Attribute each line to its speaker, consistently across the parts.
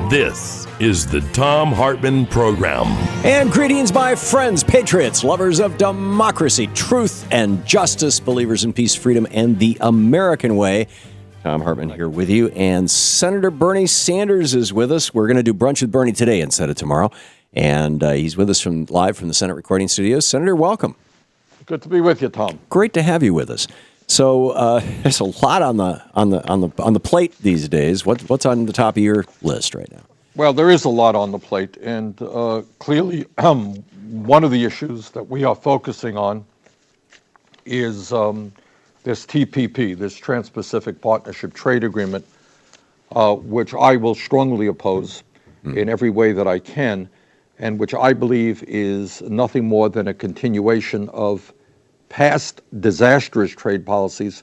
Speaker 1: This is the Thom Hartmann Program.
Speaker 2: And greetings, my friends, patriots, lovers of democracy, truth, and justice, believers in peace, freedom, and the American way. Thom Hartmann here with you, and Senator Bernie Sanders is with us. We're going to do Brunch with Bernie today instead of tomorrow, and he's with us live from the Senate Recording Studios. Senator, welcome.
Speaker 3: Good to be with you, Tom.
Speaker 2: Great to have you with us. So there's a lot on the plate these days. What's on the top of your list right now?
Speaker 3: Well, there is a lot on the plate, and clearly one of the issues that we are focusing on is this TPP, this Trans-Pacific Partnership Trade Agreement, which I will strongly oppose in every way that I can, and which I believe is nothing more than a continuation of past disastrous trade policies,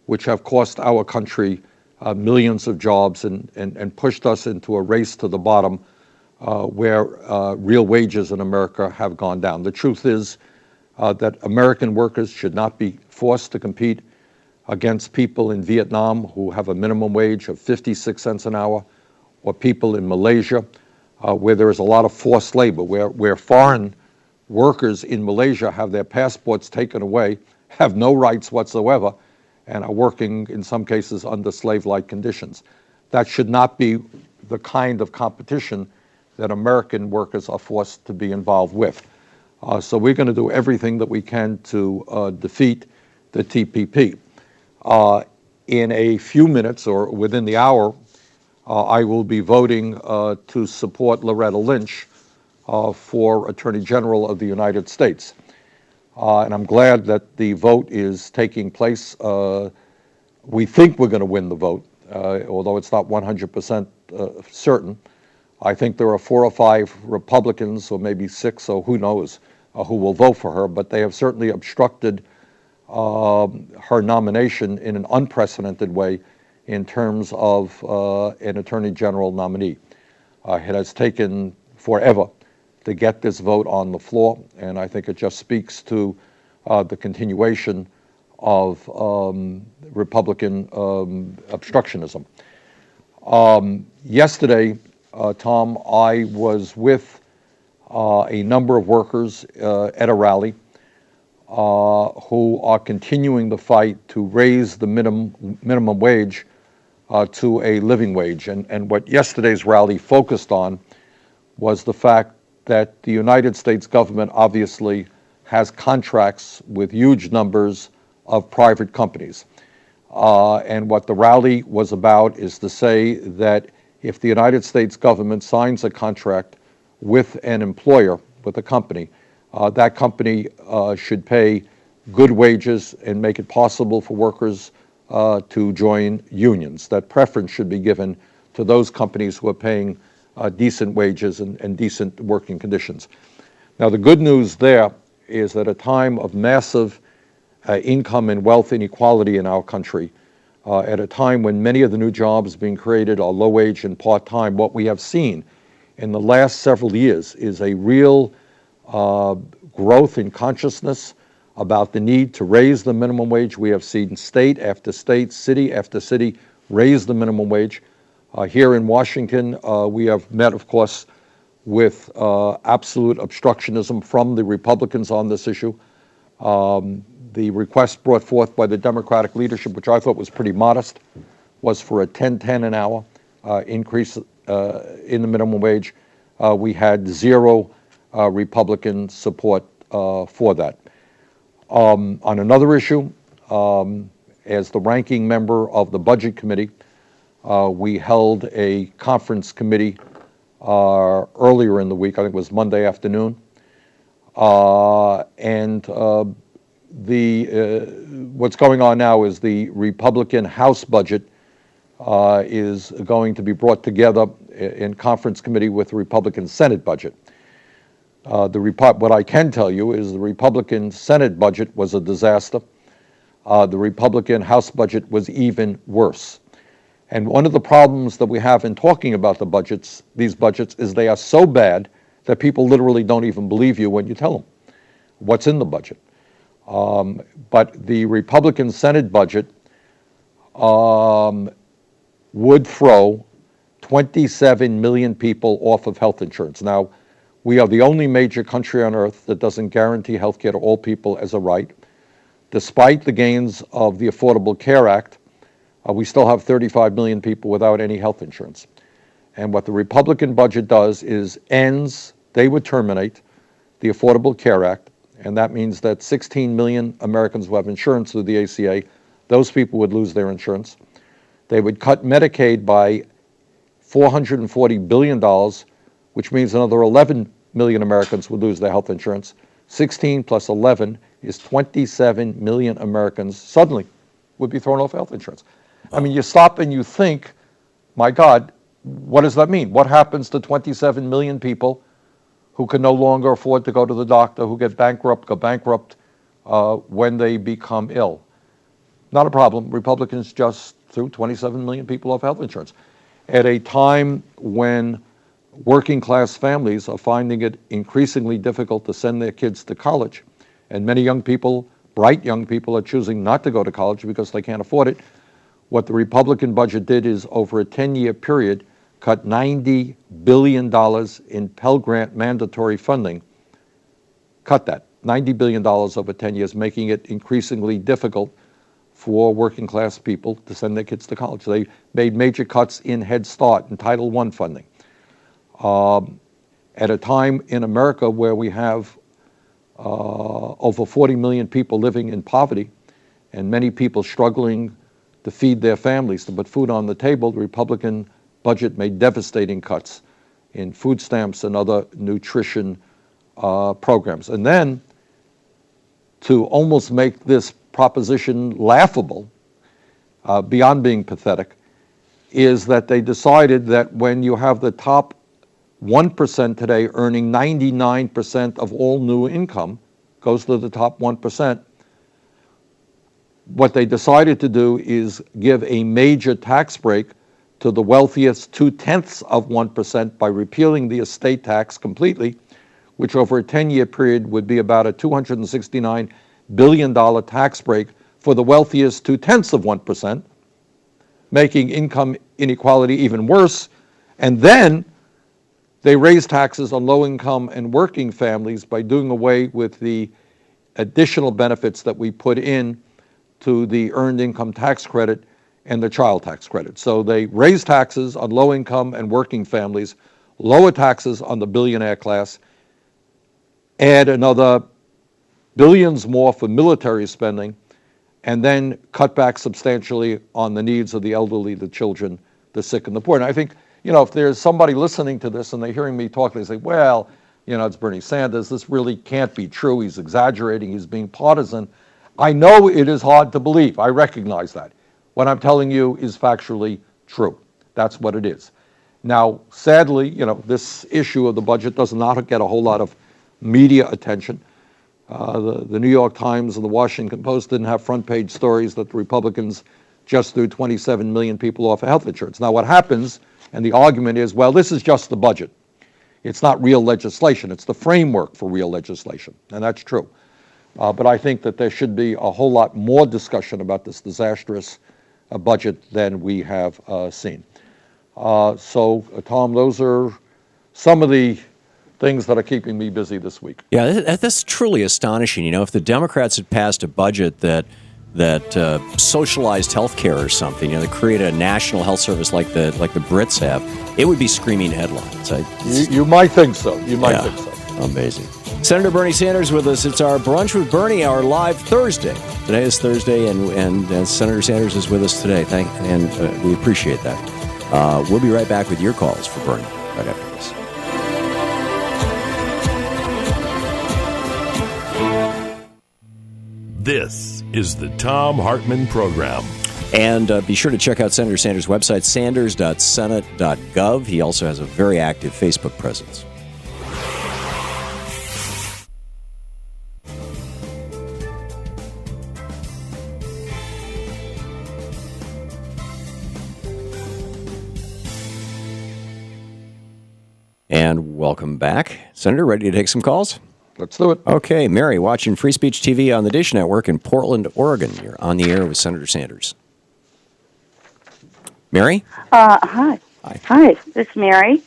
Speaker 3: which have cost our country millions of jobs and pushed us into a race to the bottom where real wages in America have gone down. The truth is that American workers should not be forced to compete against people in Vietnam who have a minimum wage of 56 cents an hour, or people in Malaysia where there is a lot of forced labor, where foreign workers in Malaysia have their passports taken away, have no rights whatsoever, and are working in some cases under slave-like conditions. That should not be the kind of competition that American workers are forced to be involved with. So we're going to do everything that we can to defeat the TPP. In a few minutes or within the hour, I will be voting to support Loretta Lynch for Attorney General of the United States. And I'm glad that the vote is taking place. We think we're going to win the vote, although it's not 100% certain. I think there are 4 or 5 Republicans, or maybe 6, or who knows, who will vote for her, but they have certainly obstructed her nomination in an unprecedented way in terms of an Attorney General nominee. It has taken forever to get this vote on the floor, and I think it just speaks to the continuation of Republican obstructionism. Yesterday, Tom, I was with a number of workers at a rally who are continuing the fight to raise the minimum wage to a living wage. And what yesterday's rally focused on was the fact that the United States government obviously has contracts with huge numbers of private companies. And what the rally was about is to say that if the United States government signs a contract with an employer, with a company, that company should pay good wages and make it possible for workers to join unions. That preference should be given to those companies who are paying decent wages and decent working conditions. Now, the good news there is that at a time of massive income and wealth inequality in our country, at a time when many of the new jobs being created are low wage and part-time, what we have seen in the last several years is a real growth in consciousness about the need to raise the minimum wage. We have seen state after state, city after city raise the minimum wage. Here in Washington, we have met, of course, with absolute obstructionism from the Republicans on this issue. The request brought forth by the Democratic leadership, which I thought was pretty modest, was for a $10.10 an hour increase in the minimum wage. We had 0 Republican support for that. On another issue, as the ranking member of the Budget Committee, we held a conference committee earlier in the week. I think it was Monday afternoon, and what's going on now is the Republican House budget is going to be brought together in conference committee with the Republican Senate budget. What I can tell you is the Republican Senate budget was a disaster. The Republican House budget was even worse. And one of the problems that we have in talking about these budgets, is they are so bad that people literally don't even believe you when you tell them what's in the budget. But the Republican Senate budget would throw 27 million people off of health insurance. Now, we are the only major country on earth that doesn't guarantee health care to all people as a right. Despite the gains of the Affordable Care Act, we still have 35 million people without any health insurance. And what the Republican budget does is they would terminate the Affordable Care Act, and that means that 16 million Americans who have insurance through the ACA, those people would lose their insurance. They would cut Medicaid by $440 billion, which means another 11 million Americans would lose their health insurance. 16 plus 11 is 27 million Americans suddenly would be thrown off health insurance. I mean, you stop and you think, my God, what does that mean? What happens to 27 million people who can no longer afford to go to the doctor, who go bankrupt when they become ill? Not a problem. Republicans just threw 27 million people off health insurance at a time when working class families are finding it increasingly difficult to send their kids to college. And many young people, bright young people, are choosing not to go to college because they can't afford it. What the Republican budget did is, over a 10-year period, cut $90 billion in Pell Grant mandatory funding. Cut that, $90 billion over 10 years, making it increasingly difficult for working class people to send their kids to college. They made major cuts in Head Start and Title I funding. At a time in America where we have over 40 million people living in poverty and many people struggling to feed their families, to put food on the table, the Republican budget made devastating cuts in food stamps and other nutrition programs. And then, to almost make this proposition laughable, beyond being pathetic, is that they decided that when you have the top 1% today earning 99% of all new income, goes to the top 1%, what they decided to do is give a major tax break to the wealthiest 0.2% by repealing the estate tax completely, which over a 10-year period would be about a $269 billion tax break for the wealthiest 0.2%, making income inequality even worse. And then they raised taxes on low-income and working families by doing away with the additional benefits that we put in to the earned income tax credit and the child tax credit. So they raised taxes on low-income and working families, lower taxes on the billionaire class, add another billions more for military spending, and then cut back substantially on the needs of the elderly, the children, the sick, and the poor. And I think, if there's somebody listening to this and they're hearing me talk, they say, well, it's Bernie Sanders. This really can't be true. He's exaggerating. He's being partisan. I know it is hard to believe. I recognize that. What I'm telling you is factually true. That's what it is. Now, sadly, this issue of the budget does not get a whole lot of media attention. The New York Times and the Washington Post didn't have front page stories that the Republicans just threw 27 million people off of health insurance. Now, what happens, and the argument is, well, this is just the budget. It's not real legislation. It's the framework for real legislation, and that's true. But I think that there should be a whole lot more discussion about this disastrous budget than we have seen. So, Tom, those are some of the things that are keeping me busy this week.
Speaker 2: Yeah, that's truly astonishing. If the Democrats had passed a budget that socialized health care or something, that created a national health service like the Brits have, it would be screaming headlines.
Speaker 3: You might think so. You might think so.
Speaker 2: Amazing. Senator Bernie Sanders with us. It's our Brunch with Bernie, our live Thursday. Today is Thursday, and Senator Sanders is with us today. And we appreciate that. We'll be right back with your calls for Bernie right after this.
Speaker 1: This is the Thom Hartmann Program.
Speaker 2: And be sure to check out Senator Sanders' website, sanders.senate.gov. He also has a very active Facebook presence. And welcome back. Senator, ready to take some calls?
Speaker 3: Let's do it.
Speaker 2: Okay, Mary, watching Free Speech TV on the Dish Network in Portland, Oregon. You're on the air with Senator Sanders. Mary?
Speaker 4: Hi. Hi, this is Mary.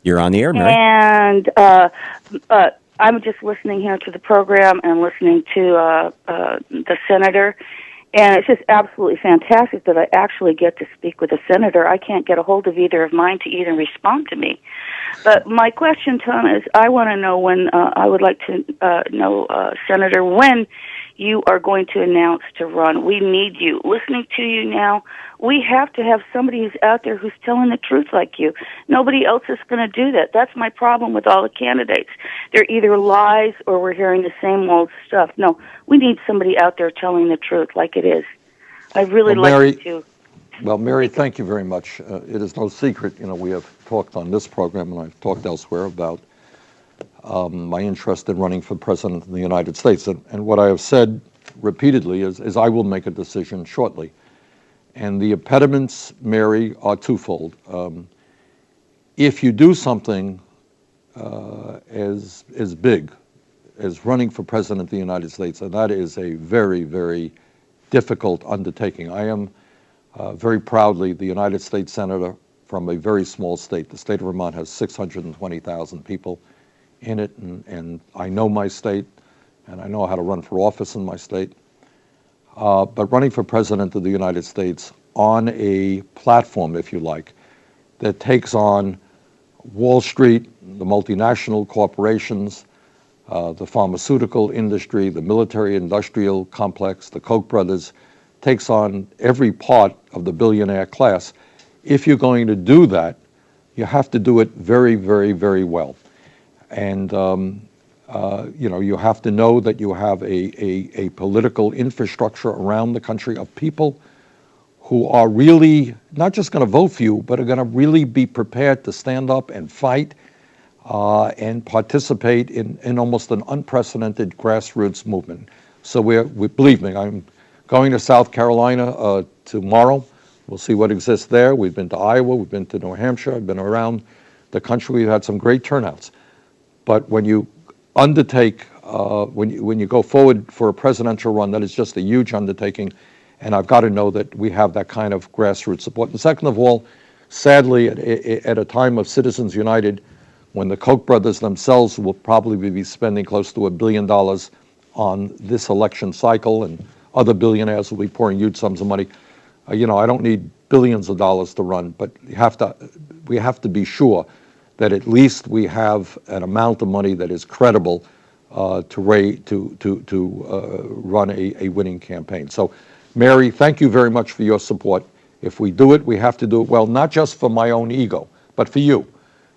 Speaker 2: You're on the air, Mary.
Speaker 4: And I'm just listening here to the program and listening to the senator. And it's just absolutely fantastic that I actually get to speak with a senator. I can't get a hold of either of mine to even respond to me. But my question, Tom, is I want to know when, I would like to know, Senator, when you are going to announce to run. We need you. Listening to you now, we have to have somebody who's out there who's telling the truth like you. Nobody else is going to do that. That's my problem with all the candidates. They're either lies or we're hearing the same old stuff. No, we need somebody out there telling the truth like it is. I really like to.
Speaker 3: Well, Mary, thank you very much. It is no secret, we have talked on this program and I've talked elsewhere about my interest in running for president of the United States. And what I have said repeatedly is I will make a decision shortly. And the impediments, Mary, are twofold. If you do something as big as running for president of the United States, and that is a very, very difficult undertaking. I am very proudly the United States Senator from a very small state. The state of Vermont has 620,000 people in it, and I know my state, and I know how to run for office in my state. But running for president of the United States on a platform, if you like, that takes on Wall Street, the multinational corporations, the pharmaceutical industry, the military-industrial complex, the Koch brothers, takes on every part of the billionaire class. If you're going to do that, you have to do it very, very, very well. And you have to know that you have a political infrastructure around the country of people who are really not just going to vote for you, but are going to really be prepared to stand up and fight and participate in almost an unprecedented grassroots movement. So we believe me, I'm going to South Carolina tomorrow. We'll see what exists there. We've been to Iowa, we've been to New Hampshire, I've been around the country. We've had some great turnouts. But when you undertake, when you go forward for a presidential run, that is just a huge undertaking, and I've got to know that we have that kind of grassroots support. And second of all, sadly, at a time of Citizens United, when the Koch brothers themselves will probably be spending close to $1 billion on this election cycle, and other billionaires will be pouring huge sums of money. I don't need billions of dollars to run, but we have to be sure that at least we have an amount of money that is credible to run a winning campaign. So, Mary, thank you very much for your support. If we do it, we have to do it well, not just for my own ego, but for you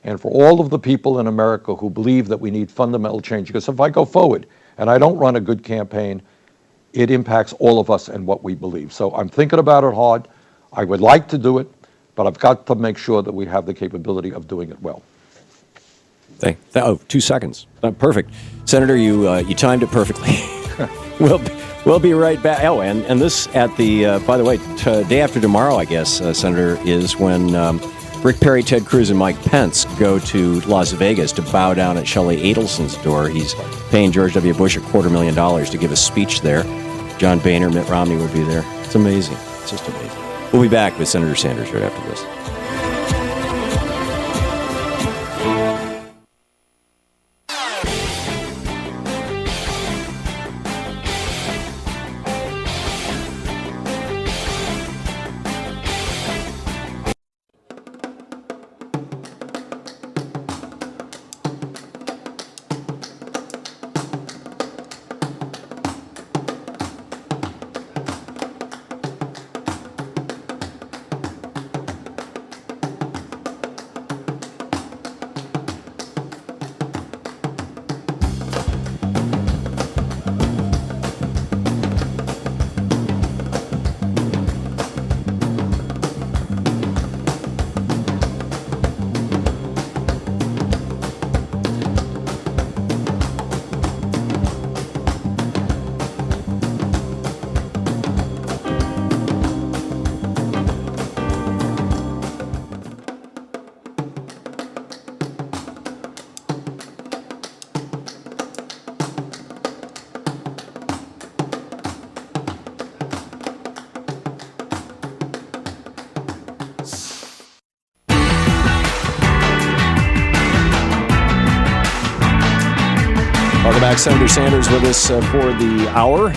Speaker 3: and for all of the people in America who believe that we need fundamental change. Because if I go forward and I don't run a good campaign, it impacts all of us and what we believe. So I'm thinking about it hard. I would like to do it, but I've got to make sure that we have the capability of doing it well.
Speaker 2: 2 seconds. Perfect. Senator, you timed it perfectly. We'll be right back. Oh, and this at the, by the way, day after tomorrow, I guess, Senator, is when Rick Perry, Ted Cruz, and Mike Pence go to Las Vegas to bow down at Shelley Adelson's door. He's paying George W. Bush $250,000 to give a speech there. John Boehner, Mitt Romney will be there. It's amazing. It's just amazing. We'll be back with Senator Sanders right after this. Welcome back. Senator Sanders with us for the hour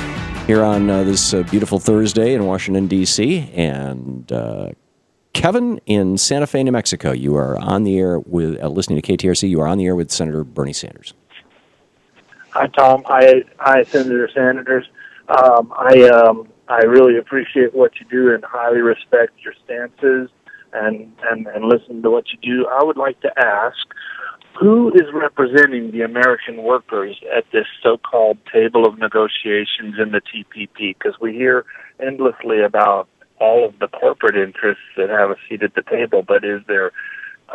Speaker 2: here on this beautiful Thursday in Washington, D.C. And Kevin in Santa Fe, New Mexico, you are on the air with, listening to KTRC, you are on the air with Senator Bernie Sanders.
Speaker 5: Hi, Tom. Hi, Senator Sanders. I really appreciate what you do and highly respect your stances and listen to what you do. I would like to ask, who is representing the American workers at this so-called table of negotiations in the TPP? Because we hear endlessly about all of the corporate interests that have a seat at the table, but is there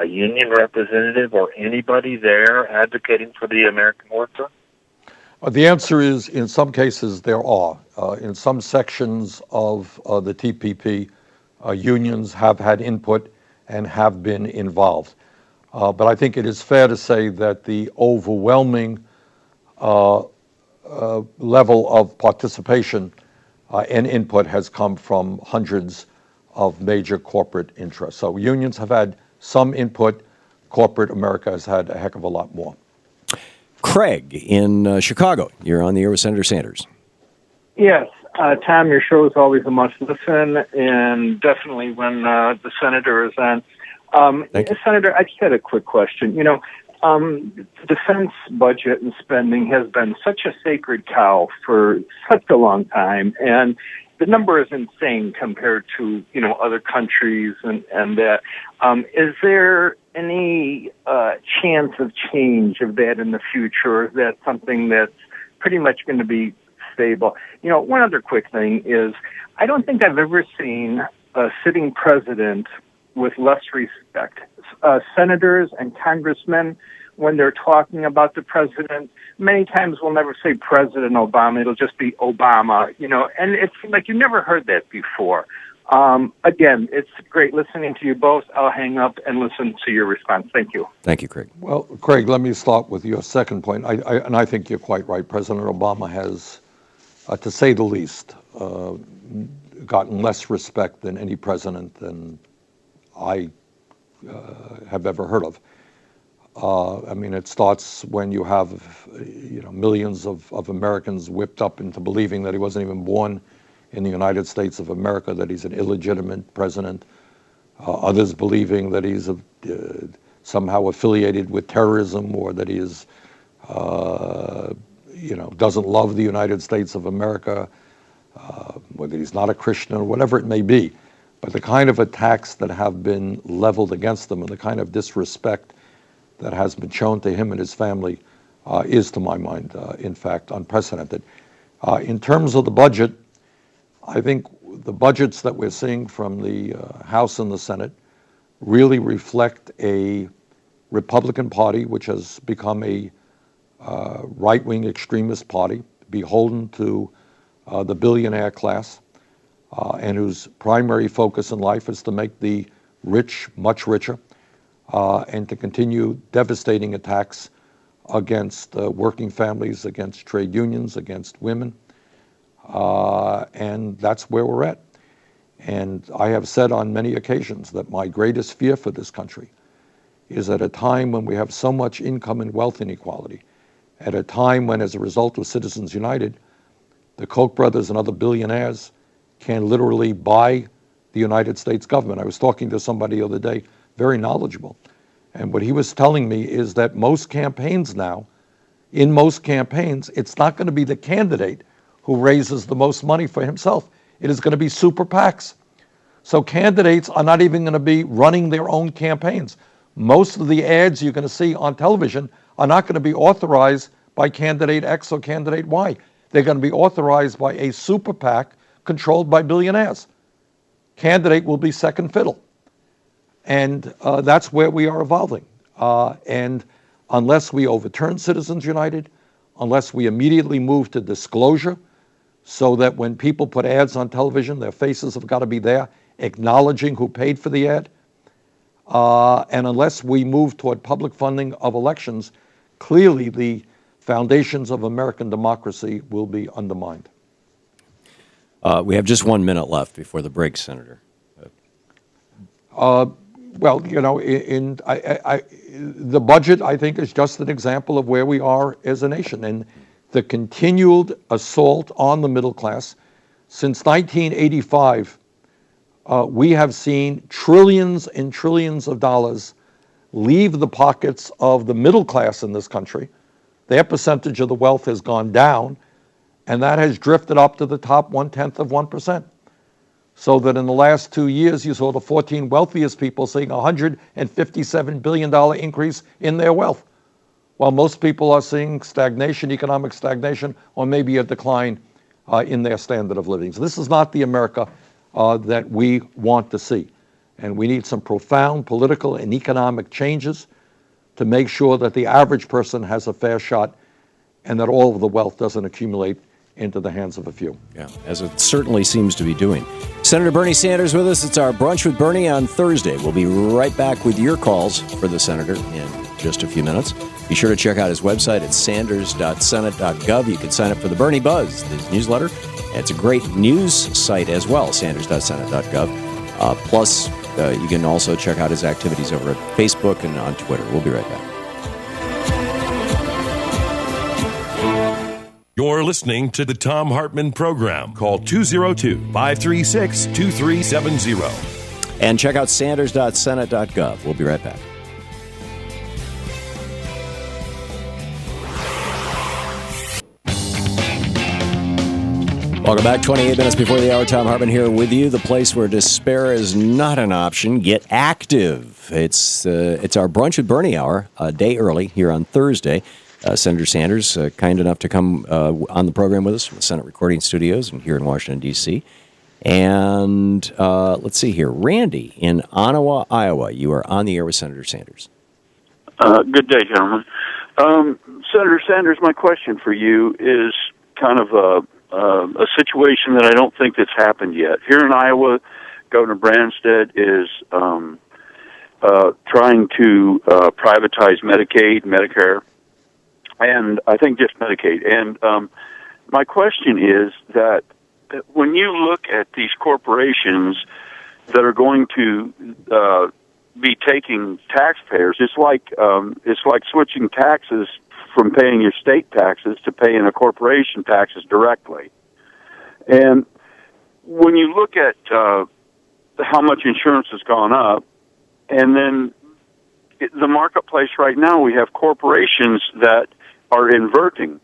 Speaker 5: a union representative or anybody there advocating for the American worker?
Speaker 3: The answer is, in some cases, there are. In some sections of the TPP, unions have had input and have been involved. But I think it is fair to say that the overwhelming level of participation and input has come from hundreds of major corporate interests. So unions have had some input. Corporate America has had a heck of a lot more.
Speaker 2: Craig in Chicago, you're on the air with Senator Sanders.
Speaker 6: Yes, Tom, your show is always a must listen, and definitely when the senator is on. Senator, I just had a quick question. You know, the defense budget and spending has been such a sacred cow for such a long time, and the number is insane compared to, you know, other countries and that. Is there any chance of change of that in the future, or is that something that's pretty much going to be stable? You know, one other quick thing is, I don't think I've ever seen a sitting president with less respect. Senators and congressmen, when they're talking about the president, many times will never say President Obama. It'll just be Obama, you know, and it's like you never heard that before. Again, it's great listening to you both. I'll hang up and listen to your response. Thank you.
Speaker 2: Thank you, Craig.
Speaker 3: Well, Craig, let me start with your second point. I think you're quite right. President Obama has, to say the least, gotten less respect than any president than I have ever heard of. I mean, it starts when you have, you know, millions of Americans whipped up into believing that he wasn't even born in the United States of America, that he's an illegitimate president. Others believing that he's somehow affiliated with terrorism, or that he is, you know, doesn't love the United States of America, whether he's not a Christian or whatever it may be. But the kind of attacks that have been leveled against him and the kind of disrespect that has been shown to him and his family is, to my mind, in fact, unprecedented. In terms of the budget, I think the budgets that we're seeing from the House and the Senate really reflect a Republican Party which has become a right-wing extremist party, beholden to the billionaire class, and whose primary focus in life is to make the rich much richer, and to continue devastating attacks against working families, against trade unions, against women. And that's where we're at. And I have said on many occasions that my greatest fear for this country is at a time when we have so much income and wealth inequality, at a time when, as a result of Citizens United, the Koch brothers and other billionaires can literally buy the United States government. I was talking to somebody the other day, very knowledgeable, and what he was telling me is that most campaigns now, in most campaigns, it's not going to be the candidate who raises the most money for himself. It is going to be super PACs. So candidates are not even going to be running their own campaigns. Most of the ads you're going to see on television are not going to be authorized by candidate X or candidate Y. They're going to be authorized by a super PAC controlled by billionaires. Candidate will be second fiddle. And that's where we are evolving. And unless we overturn Citizens United, unless we immediately move to disclosure, so that when people put ads on television, their faces have got to be there, acknowledging who paid for the ad, and unless we move toward public funding of elections, clearly the foundations of American democracy will be undermined.
Speaker 2: We have just 1 minute left before the break, Senator.
Speaker 3: Well, the budget, I think, is just an example of where we are as a nation, and the continued assault on the middle class. Since 1985, we have seen trillions and trillions of dollars leave the pockets of the middle class in this country. Their percentage of the wealth has gone down, and that has drifted up to the top 0.1%. So that in the last 2 years, you saw the 14 wealthiest people seeing $157 billion increase in their wealth, while most people are seeing stagnation, economic stagnation, or maybe a decline in their standard of living. So this is not the America that we want to see. And we need some profound political and economic changes to make sure that the average person has a fair shot and that all of the wealth doesn't accumulate into the hands of a few.
Speaker 2: Yeah, as it certainly seems to be doing. Senator Bernie Sanders with us. It's our Brunch with Bernie on Thursday. We'll be right back with your calls for the senator in just a few minutes. Be sure to check out his website at sanders.senate.gov. You can sign up for the Bernie Buzz, his newsletter. It's a great news site as well, sanders.senate.gov. Plus, you can also check out his activities over at Facebook and on Twitter. We'll be right back.
Speaker 1: You're listening to the Thom Hartmann Program. Call 202-536-2370.
Speaker 2: And check out sanders.senate.gov. We'll be right back. Welcome back. 28 minutes before the hour. Thom Hartmann here with you. The place where despair is not an option. Get active. It's our Brunch with Bernie hour, a day early here on Thursday. Senator Sanders, kind enough to come on the program with us from the Senate Recording Studios and here in Washington, D.C. And let's see here. Randy in Ottawa, Iowa. You are on the air with Senator Sanders.
Speaker 7: Good day, gentlemen. Senator Sanders, my question for you is kind of a situation that I don't think that's happened yet. Here in Iowa, Governor Branstad is trying to privatize Medicaid, Medicare, and I think just Medicaid. And my question is that when you look at these corporations that are going to be taking taxpayers, it's like switching taxes from paying your state taxes to paying a corporation taxes directly. And when you look at how much insurance has gone up, and then the marketplace right now, we have corporations that are inverting.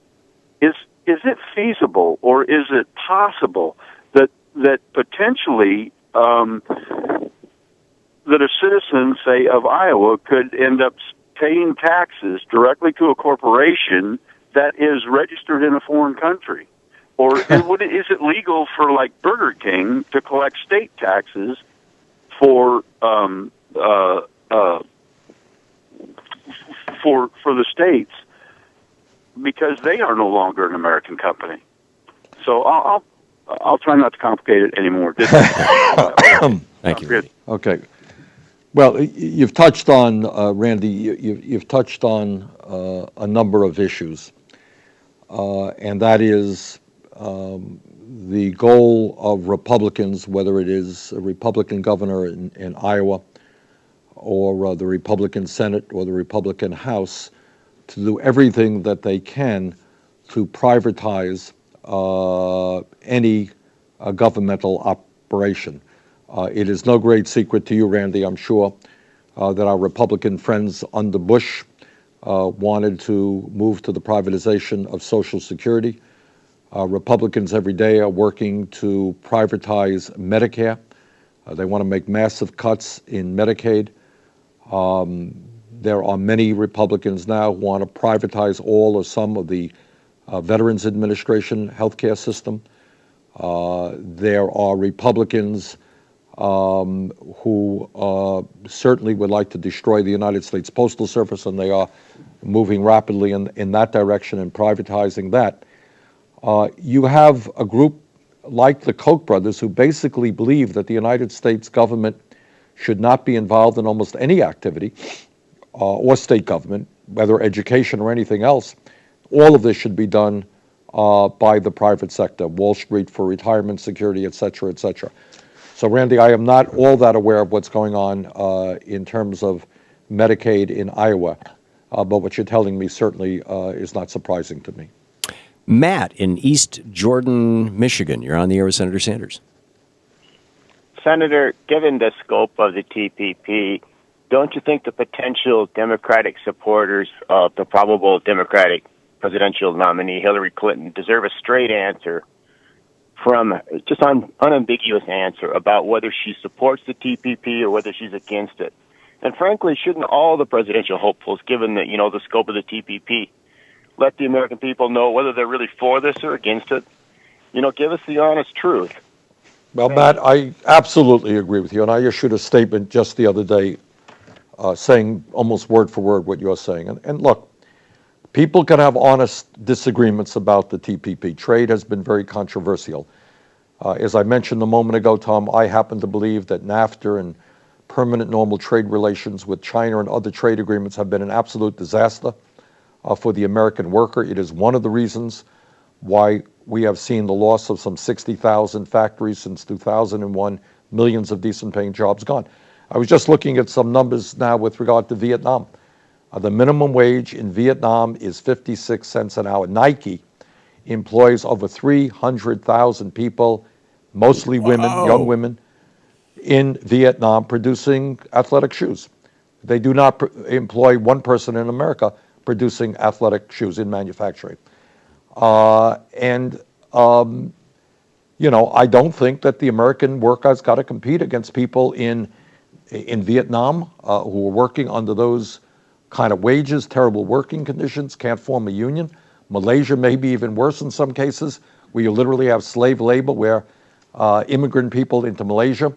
Speaker 7: Is it feasible, or is it possible that potentially that a citizen, say, of Iowa could end up paying taxes directly to a corporation that is registered in a foreign country? Or is it legal for, like, Burger King to collect state taxes for the states because they are no longer an American company? So I'll try not to complicate it anymore.
Speaker 2: Thank you, Randy.
Speaker 3: Okay. Well, you've touched on, Randy, you've touched on a number of issues, and that is the goal of Republicans, whether it is a Republican governor in Iowa or the Republican Senate or the Republican House, to do everything that they can to privatize any governmental operation. It is no great secret to you, Randy, I'm sure, that our Republican friends under Bush wanted to move to the privatization of Social Security. Republicans every day are working to privatize Medicare. They want to make massive cuts in Medicaid. There are many Republicans now who want to privatize all or some of the Veterans Administration healthcare system. There are Republicans who certainly would like to destroy the United States Postal Service, and they are moving rapidly in that direction and privatizing that. You have a group like the Koch brothers who basically believe that the United States government should not be involved in almost any activity, or state government, whether education or anything else. All of this should be done by the private sector, Wall Street for retirement security, et cetera, et cetera. So, Randy, I am not all that aware of what's going on in terms of Medicaid in Iowa, but what you're telling me certainly is not surprising to me.
Speaker 2: Matt in East Jordan, Michigan. You're on the air with Senator Sanders.
Speaker 8: Senator, given the scope of the TPP, don't you think the potential Democratic supporters of the probable Democratic presidential nominee Hillary Clinton deserve a straight answer from just an unambiguous answer about whether she supports the TPP or whether she's against it? And frankly, shouldn't all the presidential hopefuls, given that, the scope of the TPP, let the American people know whether they're really for this or against it? Give us the honest truth.
Speaker 3: Well, Matt, I absolutely agree with you, and I issued a statement just the other day saying almost word for word what you're saying. And look, people can have honest disagreements about the TPP. Trade has been very controversial. As I mentioned a moment ago, Tom, I happen to believe that NAFTA and permanent normal trade relations with China and other trade agreements have been an absolute disaster for the American worker. It is one of the reasons why we have seen the loss of some 60,000 factories since 2001, millions of decent paying jobs gone. I was just looking at some numbers now with regard to Vietnam. The minimum wage in Vietnam is 56 cents an hour. Nike employs over 300,000 people, mostly women, young women, in Vietnam producing athletic shoes. They do not employ one person in America producing athletic shoes in manufacturing. I don't think that the American worker's got to compete against people in Vietnam who are working under those kind of wages, terrible working conditions, can't form a union. Malaysia may be even worse in some cases, where you literally have slave labor, where immigrant people into Malaysia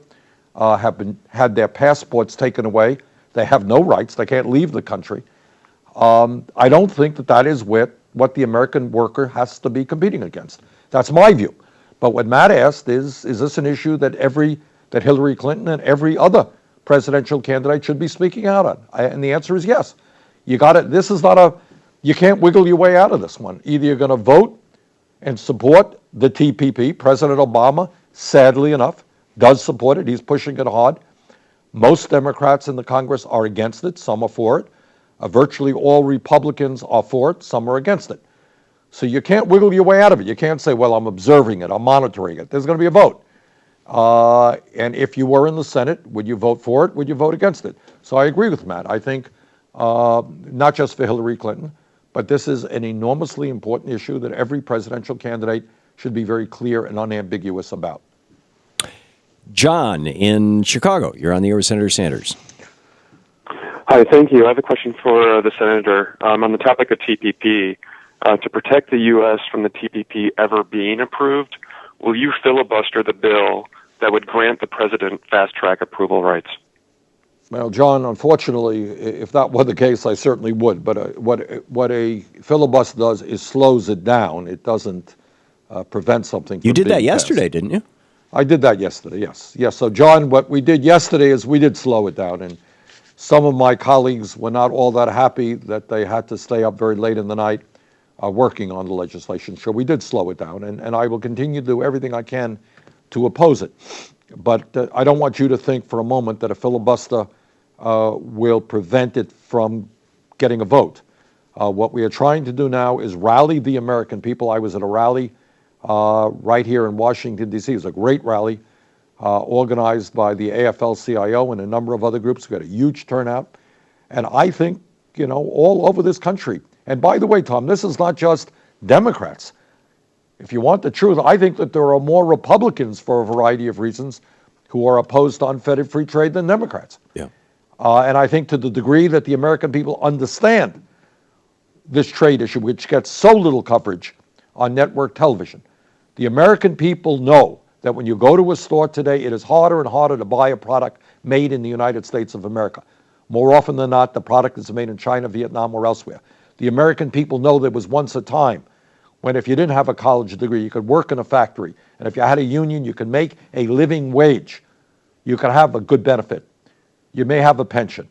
Speaker 3: had their passports taken away. They have no rights. They can't leave the country. I don't think that is what the American worker has to be competing against. That's my view. But what Matt asked is this an issue that Hillary Clinton and every other presidential candidate should be speaking out on? And the answer is yes. You can't wiggle your way out of this one. Either you're going to vote and support the TPP. President Obama, sadly enough, does support it. He's pushing it hard. Most Democrats in the Congress are against it. Some are for it. Virtually all Republicans are for it. Some are against it. So you can't wiggle your way out of it. You can't say, well, I'm observing it. I'm monitoring it. There's going to be a vote. And if you were in the Senate, would you vote for it? Would you vote against it? So I agree with Matt. I think not just for Hillary Clinton, but this is an enormously important issue that every presidential candidate should be very clear and unambiguous about.
Speaker 2: John in Chicago. You're on the air with Senator Sanders.
Speaker 9: Hi, thank you. I have a question for the Senator. On the topic of TPP, to protect the U.S. from the TPP ever being approved, will you filibuster the bill that would grant the President fast-track approval rights?
Speaker 3: Well, John, unfortunately, if that were the case, I certainly would. But what a filibuster does is slows it down. It doesn't prevent something from
Speaker 2: You did
Speaker 3: being
Speaker 2: that yesterday,
Speaker 3: passed.
Speaker 2: didn't you?
Speaker 3: I did that yesterday, yes. Yes, so John, what we did yesterday is we did slow it down. And some of my colleagues were not all that happy that they had to stay up very late in the night working on the legislation. So we did slow it down, and I will continue to do everything I can to oppose it. But I don't want you to think for a moment that a filibuster will prevent it from getting a vote. What we are trying to do now is rally the American people. I was at a rally right here in Washington, D.C. It was a great rally organized by the AFL-CIO and a number of other groups. We had a huge turnout. And I think, all over this country. And by the way, Tom, this is not just Democrats. If you want the truth, I think that there are more Republicans for a variety of reasons who are opposed to unfettered free trade than Democrats.
Speaker 2: Yeah.
Speaker 3: And I think to the degree that the American people understand this trade issue, which gets so little coverage on network television, the American people know that when you go to a store today, it is harder and harder to buy a product made in the United States of America. More often than not, the product is made in China, Vietnam, or elsewhere. The American people know there was once a time when if you didn't have a college degree, you could work in a factory. And if you had a union, you could make a living wage. You could have a good benefit. You may have a pension.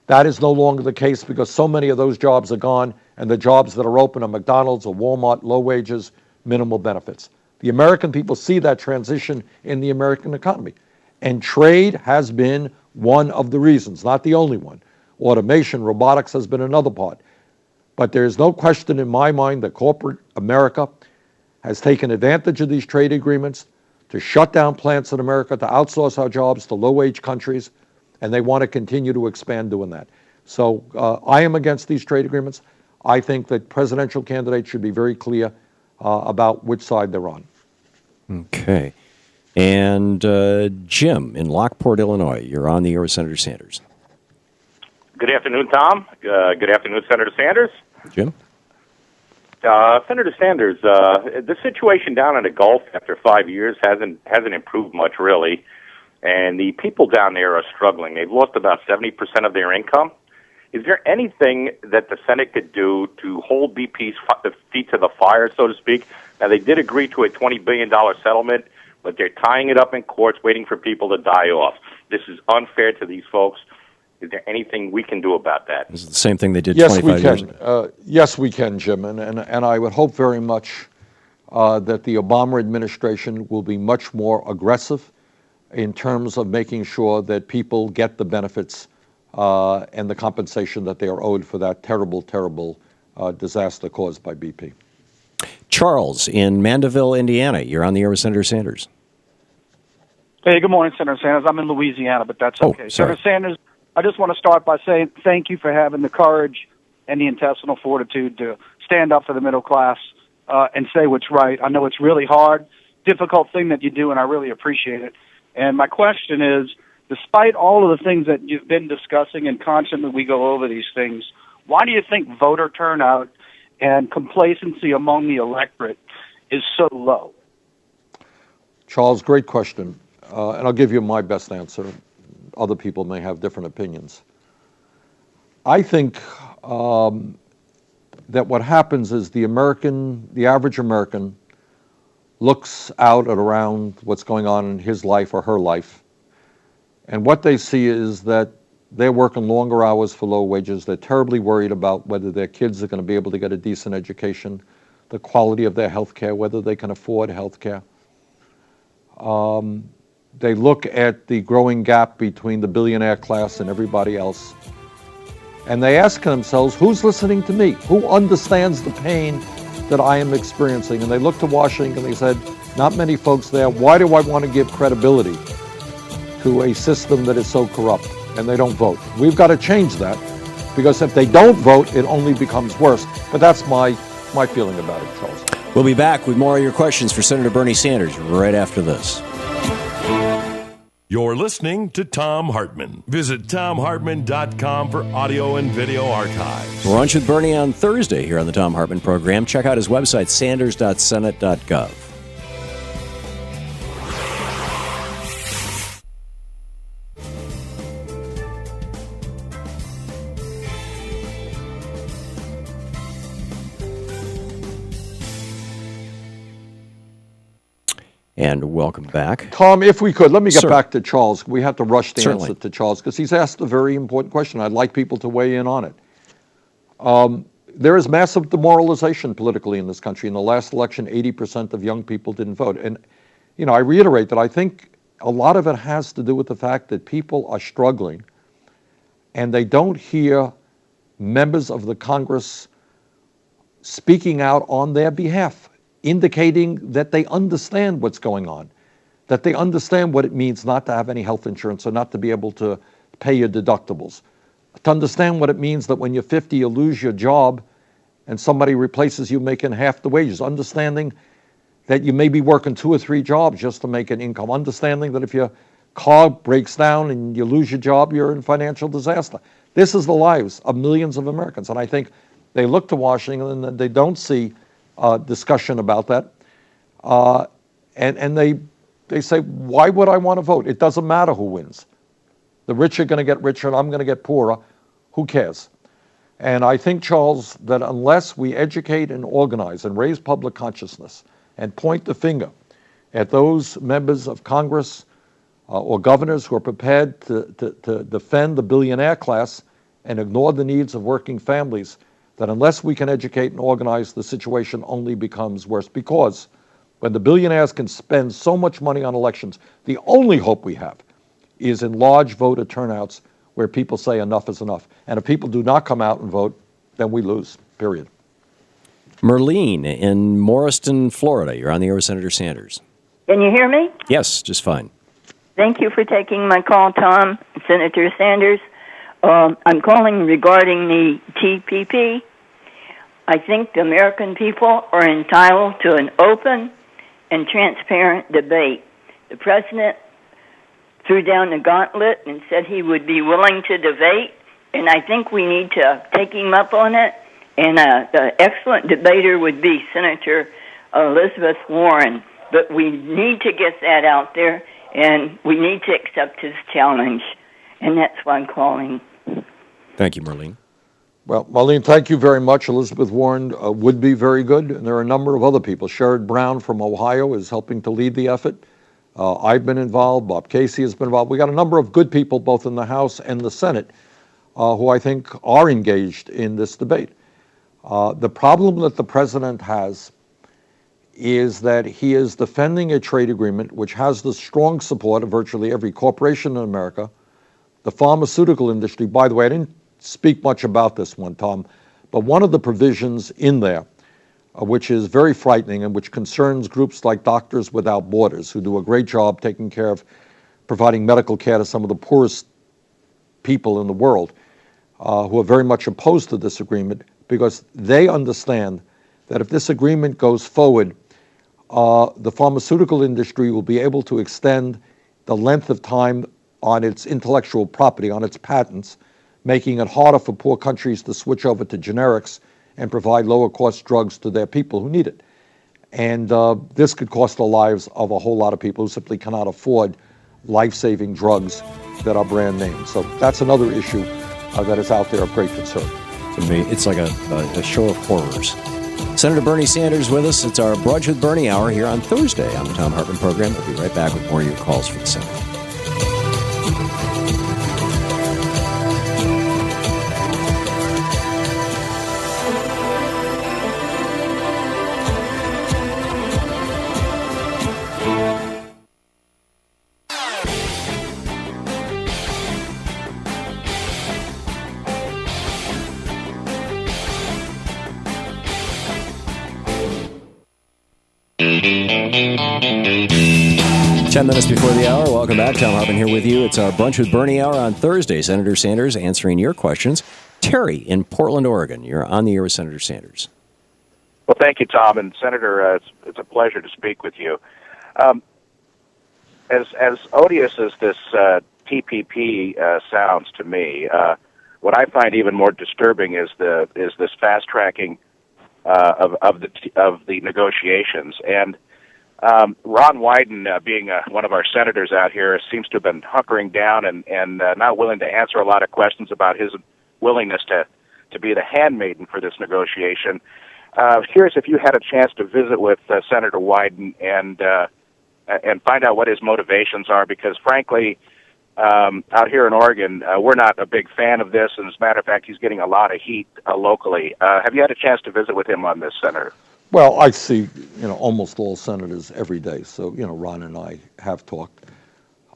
Speaker 3: That is no longer the case because so many of those jobs are gone, and the jobs that are open are McDonald's or Walmart, low wages, minimal benefits. The American people see that transition in the American economy. And trade has been one of the reasons, not the only one. Automation, robotics has been another part. But there's no question in my mind that corporate America has taken advantage of these trade agreements to shut down plants in America, to outsource our jobs to low-wage countries, and they want to continue to expand doing that. So I am against these trade agreements. I think that presidential candidates should be very clear about which side they're on.
Speaker 2: Okay. And Jim in Lockport, Illinois, you're on the air with Senator Sanders.
Speaker 10: Good afternoon, Tom. Good afternoon, Senator Sanders.
Speaker 2: Jim?
Speaker 10: Senator Sanders, the situation down in the Gulf after 5 years hasn't improved much, really. And the people down there are struggling. They've lost about 70% of their income. Is there anything that the Senate could do to hold BP's feet to the fire, so to speak? Now, they did agree to a $20 billion settlement, but they're tying it up in courts, waiting for people to die off. This is unfair to these folks. Is there anything we can do about that?
Speaker 2: This is the same thing they did 25 years ago.
Speaker 3: Yes, we can, Jim. And I would hope very much that the Obama administration will be much more aggressive in terms of making sure that people get the benefits and the compensation that they are owed for that terrible, terrible disaster caused by BP.
Speaker 2: Charles in Mandeville, Indiana. You're on the air with Senator Sanders.
Speaker 11: Hey, good morning, Senator Sanders. I'm in Louisiana, but that's okay. Senator Sanders, I just want to start by saying thank you for having the courage and the intestinal fortitude to stand up for the middle class and say what's right. I know it's really hard, difficult thing that you do, and I really appreciate it. And my question is, despite all of the things that you've been discussing and constantly we go over these things, why do you think voter turnout and complacency among the electorate is so low?
Speaker 3: Charles, great question. And I'll give you my best answer. Other people may have different opinions. I think that what happens is the average American looks out at around what's going on in his life or her life, and what they see is that they're working longer hours for low wages. They're terribly worried about whether their kids are going to be able to get a decent education, the quality of their health care, whether they can afford health care. They look at the growing gap between the billionaire class and everybody else, and they ask themselves, who's listening to me? Who understands the pain that I am experiencing? And they look to Washington and they said, not many folks there. Why do I want to give credibility to a system that is so corrupt? And they don't vote. We've got to change that, because if they don't vote, it only becomes worse. But that's my feeling about it, Charles.
Speaker 2: We'll be back with more of your questions for Senator Bernie Sanders right after this.
Speaker 1: You're listening to Thom Hartmann. Visit thomhartmann.com for audio and video archives.
Speaker 2: Brunch with Bernie on Thursday here on the Thom Hartmann Program. Check out his website, sanders.senate.gov. And welcome back.
Speaker 3: Tom, if we could, let me get back to Charles. We have to rush the
Speaker 2: Certainly.
Speaker 3: answer to Charles because he's asked a very important question. I'd like people to weigh in on it. There is massive demoralization politically in this country. In the last election, 80% of young people didn't vote. And, you know, I reiterate that I think a lot of it has to do with the fact that people are struggling and they don't hear members of the Congress speaking out on their behalf, indicating that they understand what's going on, that they understand what it means not to have any health insurance or not to be able to pay your deductibles, to understand what it means that when you're 50 you lose your job and somebody replaces you making half the wages, understanding that you may be working 2 or 3 jobs just to make an income, understanding that if your car breaks down and you lose your job, you're in financial disaster. This is the lives of millions of Americans, and I think they look to Washington and they don't see discussion about that, and they say, why would I want to vote? It doesn't matter who wins. The rich are going to get richer and I'm going to get poorer. Who cares? And I think, Charles, that unless we educate and organize and raise public consciousness and point the finger at those members of Congress or governors who are prepared to defend the billionaire class and ignore the needs of working families, that unless we can educate and organize, the situation only becomes worse, because When the billionaires can spend so much money on elections, the only hope we have is in large voter turnouts where people say enough is enough. And if people do not come out and vote, then we lose, period.
Speaker 2: Merlene in Morriston, Florida. You're on the air with Senator Sanders.
Speaker 12: Can you hear me?
Speaker 2: Yes, just fine.
Speaker 12: Thank you for taking my call, Tom. Senator Sanders. I'm calling regarding the TPP. I think the American people are entitled to an open and transparent debate. The president threw down the gauntlet and said he would be willing to debate, and I think we need to take him up on it. And an excellent debater would be Senator Elizabeth Warren. But we need to get that out there, and we need to accept his challenge. And that's why I'm calling.
Speaker 2: Thank you, Marlene.
Speaker 3: Well, Marlene, thank you very much. Elizabeth Warren would be very good, and there are a number of other people. Sherrod Brown from Ohio is helping to lead the effort. I've been involved. Bob Casey has been involved. We got a number of good people, both in the House and the Senate, who I think are engaged in this debate. The problem that the president has is that he is defending a trade agreement which has the strong support of virtually every corporation in America, the pharmaceutical industry. By the way, I didn't speak much about this one, Tom, but one of the provisions in there, which is very frightening and which concerns groups like Doctors Without Borders, who do a great job taking care of providing medical care to some of the poorest people in the world, who are very much opposed to this agreement because they understand that if this agreement goes forward, the pharmaceutical industry will be able to extend the length of time on its intellectual property, on its patents, making it harder for poor countries to switch over to generics and provide lower cost drugs to their people who need it. And this could cost the lives of a whole lot of people who simply cannot afford life-saving drugs that are brand names. So that's another issue that is out there of great concern.
Speaker 2: To me, it's like a show of horrors. Senator Bernie Sanders with us. It's our Brunch with Bernie hour here on Thursday on the Thom Hartmann Program. We'll be right back with more of your calls for the Senate. Ten minutes before the hour. Welcome back. Thom Hartmann here with you. It's our Brunch with Bernie hour on Thursday. Senator Sanders answering your questions. Terry in Portland, Oregon. You're on the air with Senator Sanders.
Speaker 13: Well, thank you, Tom. And Senator, it's a pleasure to speak with you. As odious as this TPP sounds to me, what I find even more disturbing is this fast tracking of the negotiations. And Ron Wyden, being one of our senators out here, seems to have been hunkering down and not willing to answer a lot of questions about his willingness to be the handmaiden for this negotiation. Curious if you had a chance to visit with Senator Wyden and find out what his motivations are, because frankly, out here in Oregon, we're not a big fan of this, and as a matter of fact, he's getting a lot of heat locally. Have you had a chance to visit with him on this, Senator?
Speaker 3: Well, I see, almost all senators every day. So, Ron and I have talked.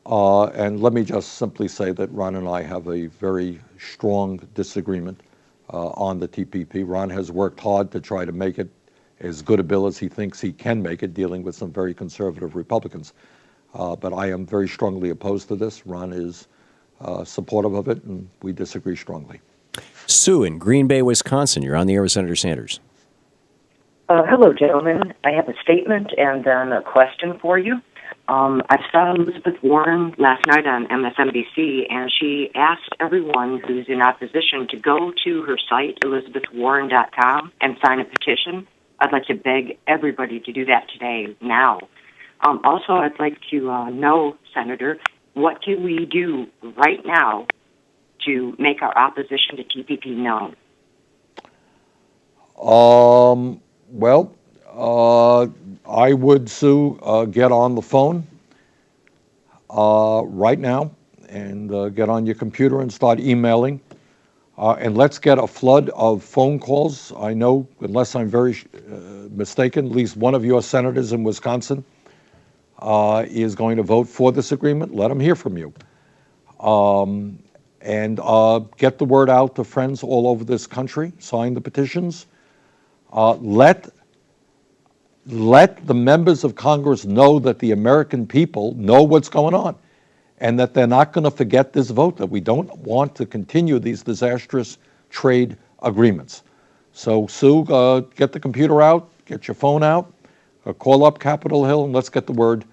Speaker 3: And let me just simply say that Ron and I have a very strong disagreement on the TPP. Ron has worked hard to try to make it as good a bill as he thinks he can make it, dealing with some very conservative Republicans. But I am very strongly opposed to this. Ron is supportive of it, and we disagree strongly.
Speaker 2: Sue in Green Bay, Wisconsin. You're on the air with Senator Sanders.
Speaker 14: Hello, gentlemen. I have a statement and then a question for you. I saw Elizabeth Warren last night on MSNBC, and she asked everyone who's in opposition to go to her site, elizabethwarren.com, and sign a petition. I'd like to beg everybody to do that today, now. Also, I'd like to know, Senator, what can we do right now to make our opposition to TPP known?
Speaker 3: Well, I would, Sue, get on the phone right now and get on your computer and start emailing And let's get a flood of phone calls. I know, unless I'm very mistaken, at least one of your senators in Wisconsin is going to vote for this agreement. Let them hear from you. And get the word out to friends all over this country. Sign the petitions. Let the members of Congress know that the American people know what's going on and that they're not going to forget this vote, that we don't want to continue these disastrous trade agreements. So, Sue, get the computer out, get your phone out, call up Capitol Hill, and let's get the word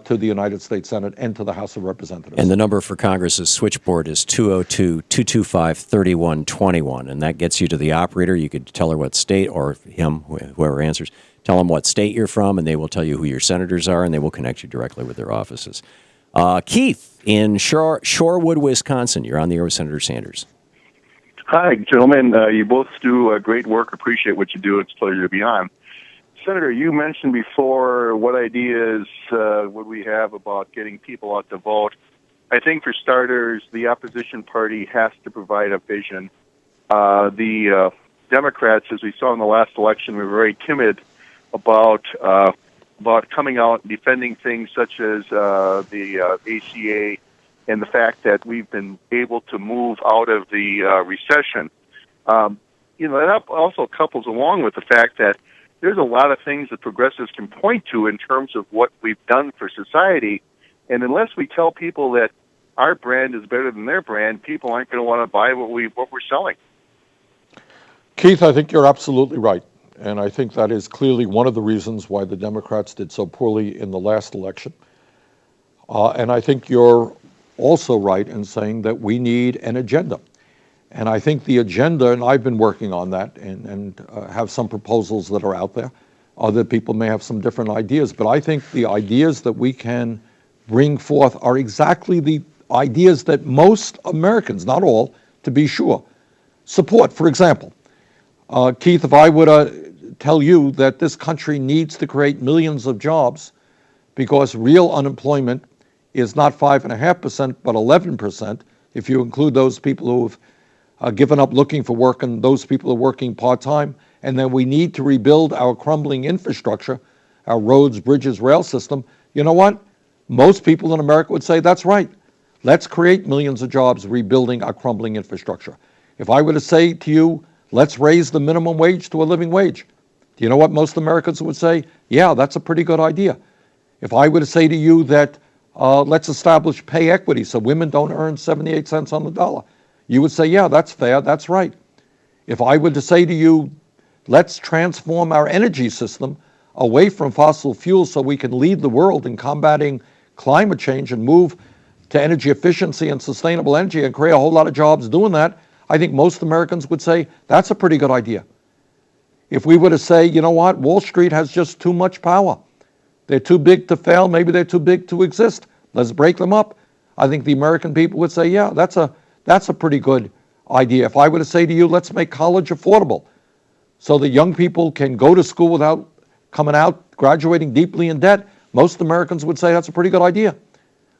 Speaker 3: to the United States Senate and to the House of Representatives.
Speaker 2: And the number for Congress's switchboard is 202-225-3121, and that gets you to the operator. You could tell her what state, or him, whoever answers, tell them what state you're from, and they will tell you who your senators are, and they will connect you directly with their offices. Keith in Shorewood, Wisconsin. You're on the air with Senator Sanders.
Speaker 15: Hi, gentlemen. You both do great work. Appreciate what you do. It's a pleasure to be on. Senator, you mentioned before what ideas would we have about getting people out to vote. I think for starters, the opposition party has to provide a vision. The Democrats, as we saw in the last election, were very timid about coming out and defending things such as the ACA and the fact that we've been able to move out of the recession. That also couples along with the fact that there's a lot of things that progressives can point to in terms of what we've done for society, and unless we tell people that our brand is better than their brand, people aren't going to want to buy what we're selling.
Speaker 3: Keith, I think you're absolutely right. And I think that is clearly one of the reasons why the Democrats did so poorly in the last election. And I think you're also right in saying that we need an agenda. And I think the agenda, and I've been working on that and have some proposals that are out there. Other people may have some different ideas, but I think the ideas that we can bring forth are exactly the ideas that most Americans, not all, to be sure, support. For example, Keith, if I were to tell you that this country needs to create millions of jobs because real unemployment is not 5.5%, but 11%, if you include those people who've given up looking for work and those people who are working part-time, and then we need to rebuild our crumbling infrastructure, our roads, bridges, rail system, you know what? Most people in America would say, that's right. Let's create millions of jobs rebuilding our crumbling infrastructure. If I were to say to you, let's raise the minimum wage to a living wage, do you know what most Americans would say? Yeah, that's a pretty good idea. If I were to say to you that let's establish pay equity so women don't earn 78 cents on the dollar, you would say, yeah, that's fair, that's right. If I were to say to you, let's transform our energy system away from fossil fuels so we can lead the world in combating climate change and move to energy efficiency and sustainable energy and create a whole lot of jobs doing that, I think most Americans would say, that's a pretty good idea. If we were to say, you know what, Wall Street has just too much power. They're too big to fail, maybe they're too big to exist. Let's break them up. I think the American people would say, yeah, that's a pretty good idea. If I were to say to you, let's make college affordable so that young people can go to school without coming out, graduating deeply in debt, most Americans would say that's a pretty good idea.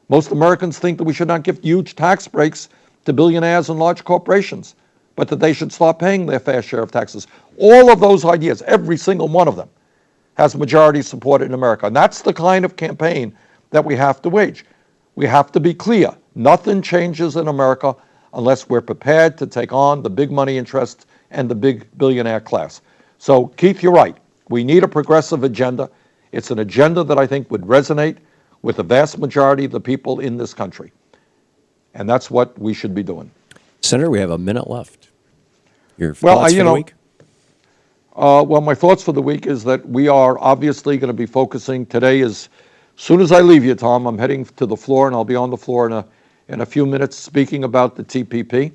Speaker 3: Most Americans think that we should not give huge tax breaks to billionaires and large corporations, but that they should start paying their fair share of taxes. All of those ideas, every single one of them, has majority support in America. And that's the kind of campaign that we have to wage. We have to be clear. Nothing changes in America unless we're prepared to take on the big money interests and the big billionaire class. So, Keith, you're right. We need a progressive agenda. It's an agenda that I think would resonate with the vast majority of the people in this country. And that's what we should be doing.
Speaker 2: Senator, we have a minute left. Your thoughts for the week?
Speaker 3: Well, my thoughts for the week is that we are obviously going to be focusing today. As soon as I leave you, Tom, I'm heading to the floor, and I'll be on the floor in a few minutes speaking about the TPP,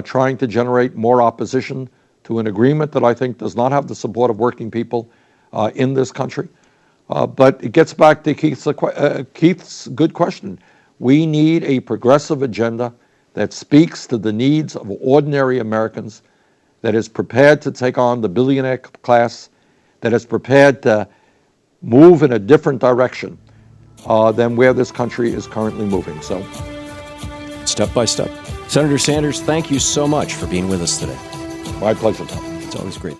Speaker 3: trying to generate more opposition to an agreement that I think does not have the support of working people in this country. But it gets back to Keith's good question. We need a progressive agenda that speaks to the needs of ordinary Americans, that is prepared to take on the billionaire class, that is prepared to move in a different direction than where this country is currently moving. So,
Speaker 2: step by step. Senator Sanders, thank you so much for being with us today.
Speaker 3: My pleasure, Tom.
Speaker 2: It's always great.